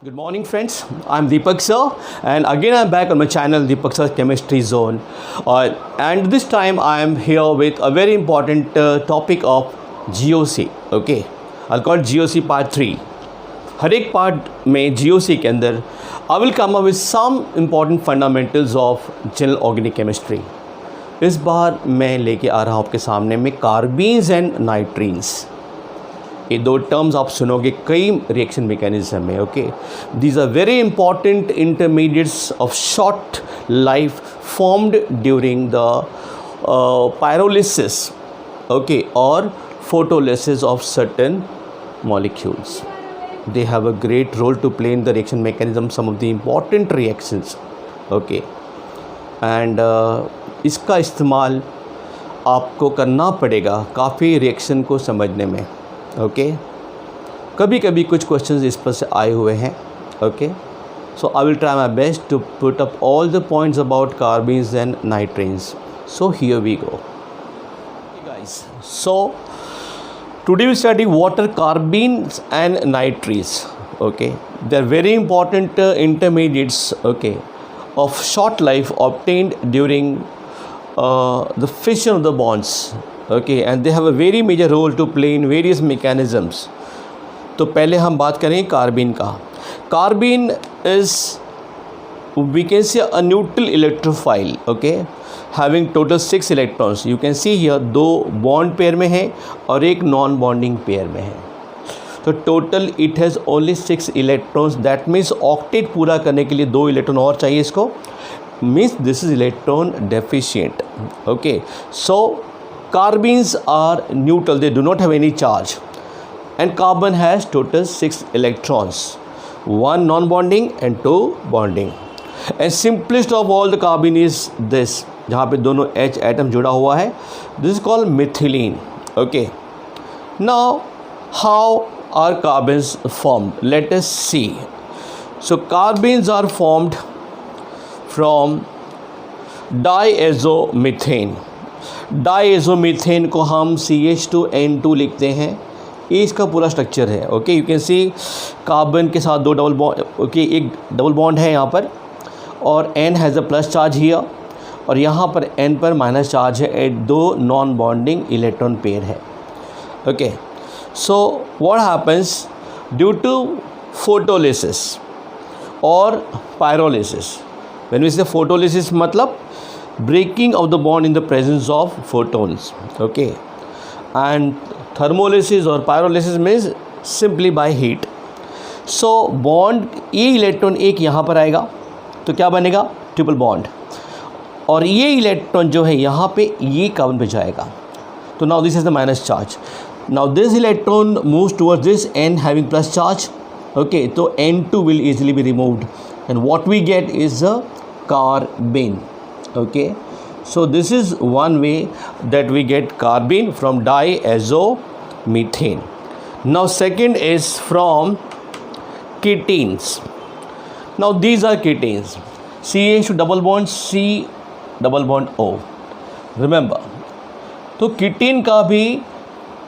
Good morning, friends. I'm Deepak sir, and again I'm back on my channel, Deepak sir Chemistry Zone. And this time I am here with a very important topic of GOC. Okay, I'll call it GOC Part 3. हर एक part में GOC के अंदर I will come up with some important fundamentals of general organic chemistry. इस बार मैं लेके आ रहा हूँ आपके सामने में कार्बीन्स एंड नाइट्रीन्स. ये दो टर्म्स आप सुनोगे कई रिएक्शन मैकेनिज्म में. Okay, these are very important intermediates of short life formed during the pyrolysis, okay, or photolysis of certain molecules. They have a great role to play in the reaction mechanism, some of the important reactions. Okay, and इसका इस्तेमाल आपको करना पड़ेगा काफ़ी reaction को समझने में. Okay, कभी कभी कुछ क्वेश्चंस इस पर से आए हुए हैं. Okay, so I will try my best to put up all the points about carbenes and nitrenes. So here we go guys. So today we study what are carbenes and nitrates. Okay, they are very important intermediates, okay, of short life obtained during the fission of the bonds. Okay, and they have a very major role to play in various mechanisms. तो पहले हम बात करें carbene का. Carbene is, we can say, a neutral electrophile. Okay, having total 6 electrons. You can see here दो bond pair में है और एक नॉन बॉन्डिंग पेयर में है. तो total it has only 6 electrons. That means octet पूरा करने के लिए 2 इलेक्ट्रॉन और चाहिए इसको. Means this is electron deficient. Okay, so carbenes are neutral, they do not have any charge, and carbon has total 6 electrons, 1 non-bonding and 2 bonding. And simplest of all the carbene is this, जहाँ पे दोनों H atom जुड़ा हुआ है. This is called methylene. Okay, now how are carbons formed? Let us see. So carbenes are formed from diazomethane. डाइएज़ोमीथेन को हम CH2N2 लिखते हैं. ये इसका पूरा स्ट्रक्चर है. Okay, you can see carbon के साथ 2 डबल बॉन्ड. ओके, एक डबल बॉन्ड है यहाँ पर और N has a plus charge here और यहाँ पर N पर माइनस चार्ज है. 2 नॉन बॉन्डिंग इलेक्ट्रॉन पेयर है. Okay, so what happens due to photolysis और pyrolysis. When we say photolysis मतलब breaking of the bond in the presence of photons. Okay, and thermolysis or pyrolysis means simply by heat. So bond ये electron एक यहाँ पर आएगा तो क्या बनेगा, ट्रिपल बॉन्ड, और ये इलेक्ट्रॉन जो है यहाँ पे ये कार्बन पे जाएगा. तो now this is the minus charge. Now this electron moves towards this N having plus charge. Okay, so N2 will easily be removed and what we get is a carbene. Okay, so this is one way that we get carbene from diazomethane. Now second is from ketenes. Now these are ketenes. CH double bond C double bond O. Remember, तो कीटीन का भी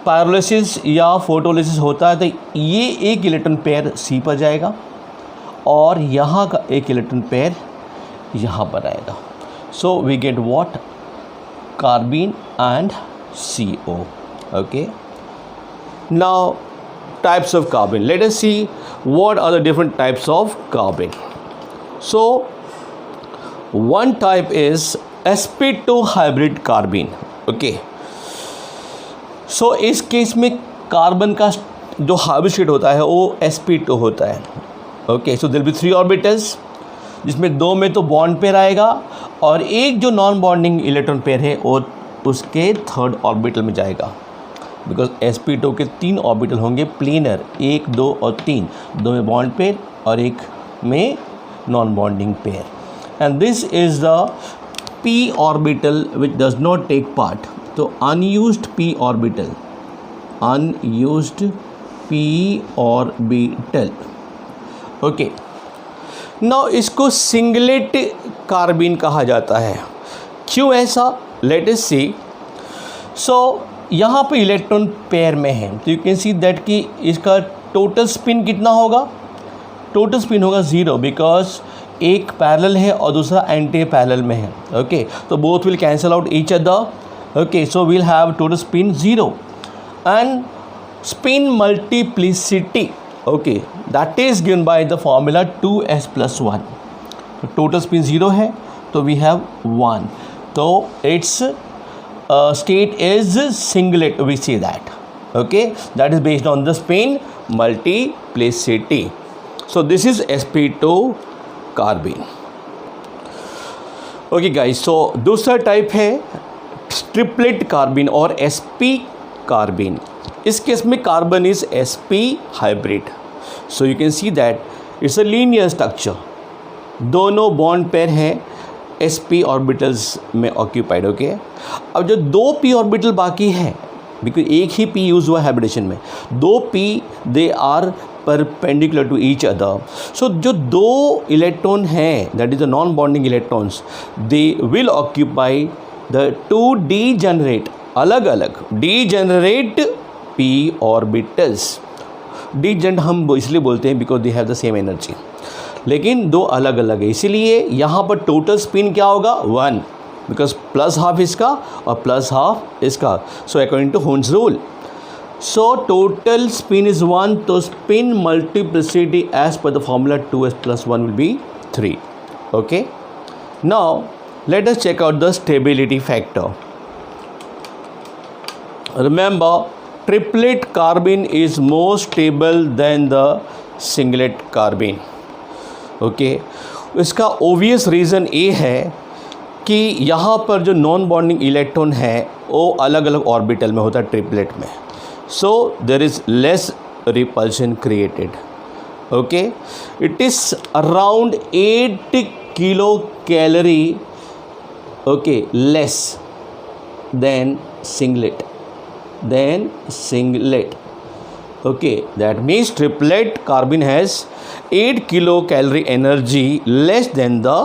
pyrolysis या photolysis होता है. तो ये एक electron pair C पर जाएगा और यहाँ का एक इलेक्ट्रॉन पेयर यहाँ पर आएगा. So we get what? Carbene and CO. Okay, now types of carbene. Let us see what are the different types of carbene. So one type is sp2 hybrid carbene. Okay, so इस case में carbon का जो hybrid state होता है वो sp2 होता है. Okay, so there will be 3 orbitals जिसमें 2 में तो बॉन्ड पेयर आएगा और एक जो नॉन बॉन्डिंग इलेक्ट्रॉन पेयर है वो उसके 3rd ऑर्बिटल में जाएगा. बिकॉज sp2 के 3 ऑर्बिटल होंगे प्लेनर, 1, 2 और 3. 2 में बॉन्ड पेयर और एक में non bonding pair. And this is the p orbital which does not take part. तो unused p orbital, unused p orbital. Okay, now इसको सिंगलेट कार्बीन कहा जाता है. क्यों ऐसा? लेट अस सी. सो यहाँ पे इलेक्ट्रॉन पेयर में है तो यू कैन सी दैट कि इसका टोटल स्पिन कितना होगा, टोटल स्पिन होगा 0 बिकॉज एक पैरेलल है और दूसरा एंटी पैरेलल में है. ओके, तो both will cancel out each other. Okay, so we'll have total spin 0 and spin multiplicity, okay, that is given by the formula 2s plus 1. तो total spin 0 है तो we have 1, तो its state is singlet, we see that. Okay, that is based on the spin multiplicity. So this is sp2 carbene. Okay guys, so दूसरा type है triplet carbene और sp carbene. इस case में carbon is sp hybrid. So you can see that it's a linear structure. दोनों bond pair हैं sp orbitals में occupied. Okay, अब जो 2 p ऑर्बिटल बाकी है, बिकॉज एक ही p यूज़ हुआ हाइब्रिडेशन में, 2 p they are perpendicular to each other. So जो 2 इलेक्ट्रॉन हैं, that is the non bonding electrons, they will occupy the 2 degenerate, अलग अलग डीजेनरेट p ऑर्बिटल्स. डीजेनरेट हम इसलिए बोलते हैं because they have the same energy, लेकिन 2 अलग अलग है. इसीलिए यहाँ पर टोटल स्पिन क्या होगा 1, बिकॉज प्लस हाफ इसका और प्लस हाफ इसका. So according to Hund's rule, so total spin is 1, तो spin multiplicity as per the formula 2s plus 1 will be 3. Okay, now let us check out the stability factor. Remember, triplet carbene is more stable than the singlet carbene. Okay, इसका obvious reason ये है कि यहाँ पर जो non bonding electron है वो अलग अलग ऑर्बिटल में होता है ट्रिपलेट में. So there is less repulsion created. Okay, it is around 8 kilo calorie, okay, less than singlet. Okay, that means triplet carbene has 8 kilocalorie energy less than the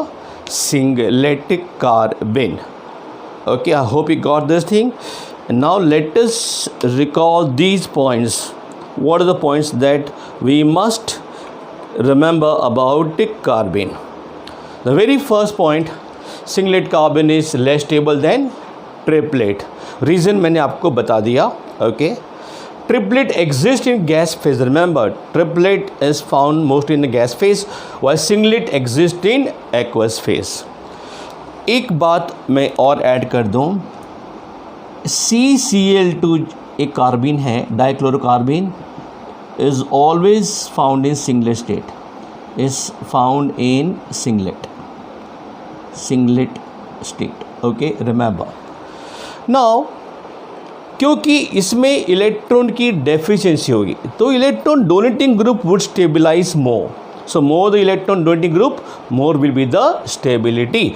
singlet carbene. Okay, I hope you got this thing. And now let us recall these points. What are the points that we must remember about carbene? The very first point, singlet carbene is less stable than triplet. Reason मैंने आपको बता दिया. Okay, triplet exist in gas phase. Remember, triplet is found most in gas phase while singlet exist in aqueous phase. एक बात मैं और add कर दूं, CCl2 एक कार्बिन है, dichlorocarbene, is always found in singlet state, is found in singlet state. Okay, remember. Now क्योंकि इसमें इलेक्ट्रॉन की डेफिशिएंसी होगी तो electron donating group would stabilise more. So more the electron donating group, more will be the stability.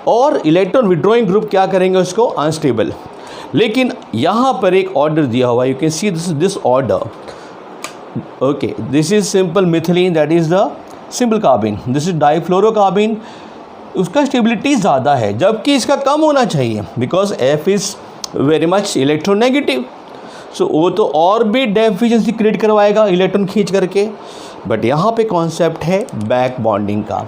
और electron withdrawing group क्या करेंगे, उसको unstable. लेकिन यहाँ पर एक ऑर्डर दिया हुआ, you can see this order. Okay, this is simple methylene, that is the simple carbene. This is difluorocarbene. उसका स्टेबिलिटी ज़्यादा है जबकि इसका कम होना चाहिए because F is very much electronegative. So वो तो और भी डेफिशिएंसी क्रिएट करवाएगा इलेक्ट्रॉन खींच करके. बट यहाँ पे कॉन्सेप्ट है बैक बॉन्डिंग का,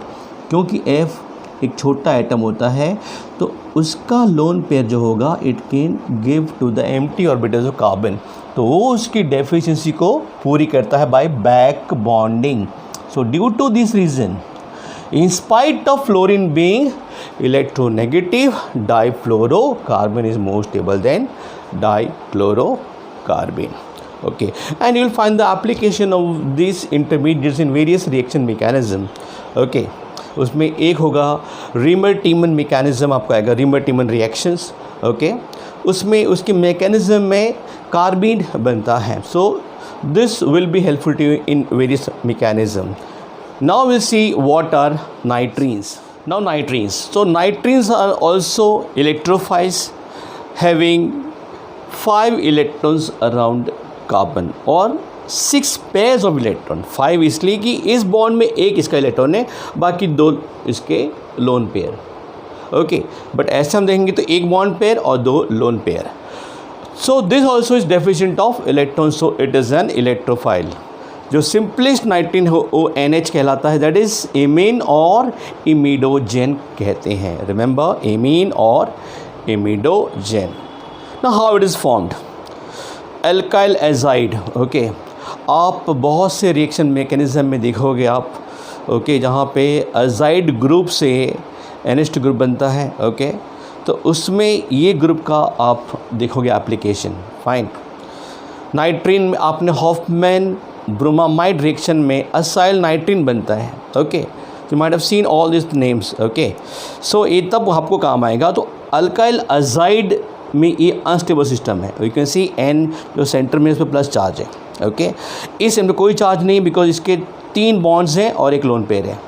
क्योंकि F एक छोटा एटम होता है तो उसका लोन पेयर जो होगा it can give to the empty orbitals of carbon, तो वो उसकी डेफिशिएंसी को पूरी करता है by back bonding. So due to this reason, in spite of fluorine being electronegative, difluorocarbon is more stable than dichlorocarbene. Okay, and you will find the application of these intermediates in various reaction mechanism. Okay, उसमें एक होगा रीमर-टीमन mechanism, आपको आएगा रीमर-टीमन reactions. Okay, उसमें उसके mechanism में कार्बिन बनता है. So this will be helpful to you in various mechanism. Now we'll see what are nitrines. Now nitrines. So nitrines are also electrophiles having 5 electrons around carbon और 6 pairs of electron. 5 इसलिए कि इस bond में एक इसका electron है, बाकी 2 इसके लोन पेयर. ओके, बट ऐसे हम देखेंगे तो एक बॉन्ड पेयर और 2 lone pair. So this also is deficient of electrons, so it is an electrophile. जो सिंपलेस्ट नाइट्रीन हो वो NH कहलाता है, दैट इज़ एमीन और इमिडोजेन कहते हैं. रिमेंबर, एमीन और imidogen. Now how it is formed. Alkyl azide. Okay, आप बहुत से रिएक्शन मैकेनिज्म में देखोगे आप, ओके, जहाँ पे एजाइड ग्रुप से NH2 ग्रुप बनता है. ओके, तो उसमें ये ग्रुप का आप देखोगे एप्लीकेशन. फाइन. नाइट्रीन में आपने हॉफमैन ब्रोमामाइड रिएक्शन में असाइल नाइट्रीन बनता है. Okay, you might have seen all this names. Okay, so ये तब आपको काम आएगा. तो अल्काइल अजाइड में ये अनस्टेबल सिस्टम है. यू कैन सी N जो सेंटर में इस पर प्लस चार्ज है. ओके, इस एम पे कोई चार्ज नहीं, बिकॉज इसके 3 बॉन्ड्स हैं और एक लोन पेयर है.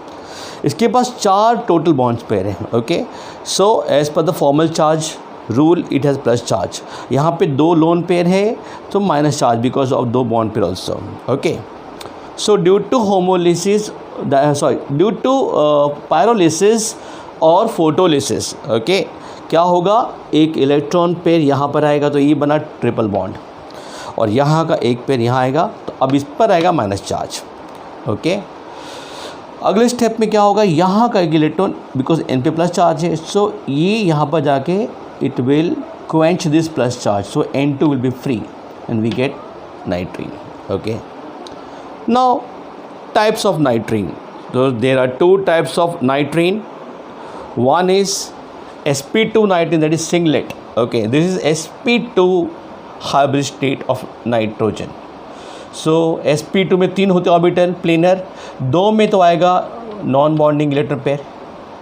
इसके पास 4 टोटल बॉन्ड्स पेयर हैं. Okay, so as per the formal charge rule it has plus charge. यहाँ पे 2 लोन पेयर है तो minus charge because of 2 bond pair also. Okay, so due to homolysis, due to pyrolysis और photolysis, okay, क्या होगा, एक electron pair यहाँ पर आएगा तो ये बना ट्रिपल बॉन्ड, और यहाँ का एक पेयर यहाँ आएगा तो अब इस पर आएगा माइनस चार्ज. ओके, अगले स्टेप में क्या होगा, यहाँ का एक इलेक्ट्रॉन बिकॉज N पे प्लस चार्ज है, सो ये यहाँ पर जाके it will quench this plus charge, so N2 will be free and we get nitrine. Okay, now types of nitrine. So there are 2 types of nitrine. One is sp2 nitrine, that is singlet. Okay, this is sp2 hybrid state of nitrogen. So sp2 में 3 होते orbital planar, 2 में तो आएगा non bonding electron pair.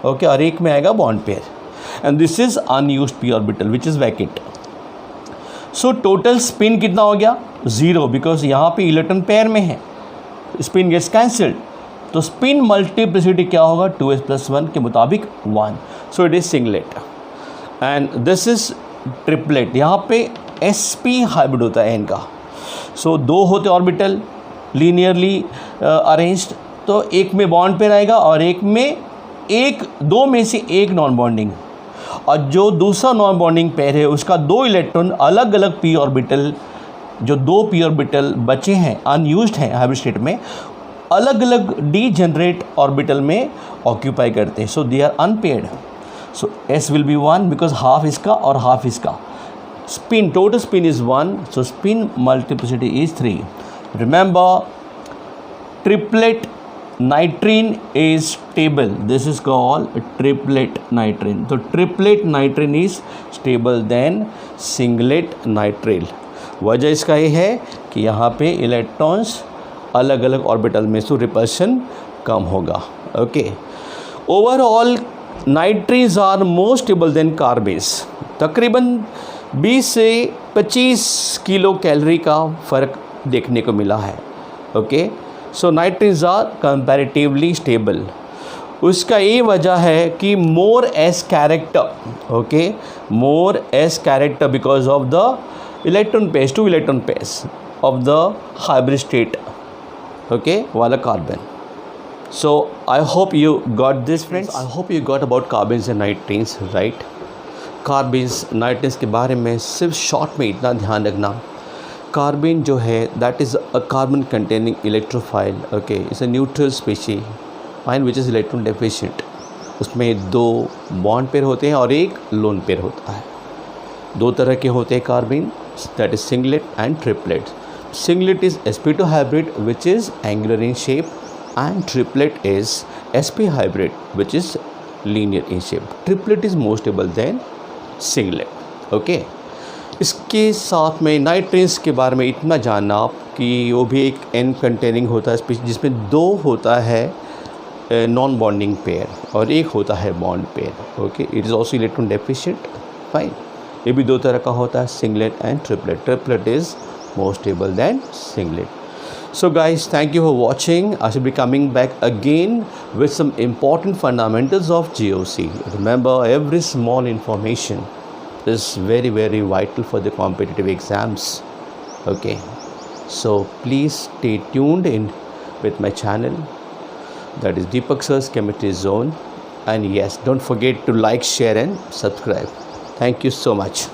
Okay, और एक में आएगा bond pair. And this is unused p orbital which is vacant. So total spin कितना हो गया, 0, बिकॉज यहाँ पे इलेक्ट्रॉन पेयर में है, स्पिन गेट्स कैंसल्ड. तो स्पिन मल्टीप्लिसिटी क्या होगा, 2s+1 के मुताबिक 1. So it is singlet. And this is triplet. यहाँ पे sp हाइब्रिड होता है N का. सो 2 होते ऑर्बिटल लीनियरली अरेंज्ड, तो एक में बॉन्ड पेयर आएगा और एक में 2 में से एक नॉन बॉन्डिंग, और जो दूसरा नॉन बॉन्डिंग पेयर है उसका 2 इलेक्ट्रॉन अलग अलग p ऑर्बिटल, जो 2 p ऑर्बिटल बचे हैं अनयूज्ड हैं हाइब्रिड स्टेट में, अलग अलग डीजेनरेट ऑर्बिटल में ऑक्यूपाई करते हैं. So they are unpaired. So S will be 1 because half इसका और हाफ इसका. Spin, total spin is 1, so spin multiplicity is 3. Remember, triplet nitrine is stable. This is called triplet nitrine. So triplet nitrine is stable than singlet nitrile. वजह इसका ये है कि यहाँ पे इलेक्ट्रॉन्स अलग अलग ऑर्बिटल में से रिपल्शन कम होगा. Okay, overall nitrenes are more stable than carbenes. तकरीबन 20 से 25 किलो कैलोरी का फ़र्क देखने को मिला है. Okay, so nitrenes are comparatively stable. उसका ये वजह है कि more S character. Okay, more S character because of the electron pairs, 2 electron pairs of the hybrid state, okay, वाला carbon. So I hope you got this friends. I hope you got about carbenes and nitrenes, right. Carbenes nitrenes के बारे में सिर्फ short में इतना ध्यान रखना, carbon जो है that is a carbon containing electrophile. Okay, it's a neutral species fine which is electron deficient. उसमें 2 बॉन्ड पेयर होते हैं और एक लोन पेयर होता है. 2 तरह के होते हैं carbon, that is singlet and triplet. Singlet is sp2 hybrid which is angular in shape, and triplet is sp hybrid which is linear in shape. Triplet is more stable then singlet. Okay, इसके साथ में नाइट्रीन्स के बारे में इतना जानना आप कि वो भी एक N कंटेनिंग होता है जिसमें 2 होता है नॉन बॉन्डिंग पेयर और एक होता है bond pair. Okay, it is also electron deficient. Fine, ये भी 2 तरह का होता है, singlet and triplet. Triplet is more stable then singlet. So guys, thank you for watching. I should be coming back again with some important fundamentals of GOC. Remember, every small information is very vital for the competitive exams. Okay, so please stay tuned in with my channel, that is Deepak Sir's Chemistry Zone. And yes, don't forget to like, share and subscribe. Thank you so much.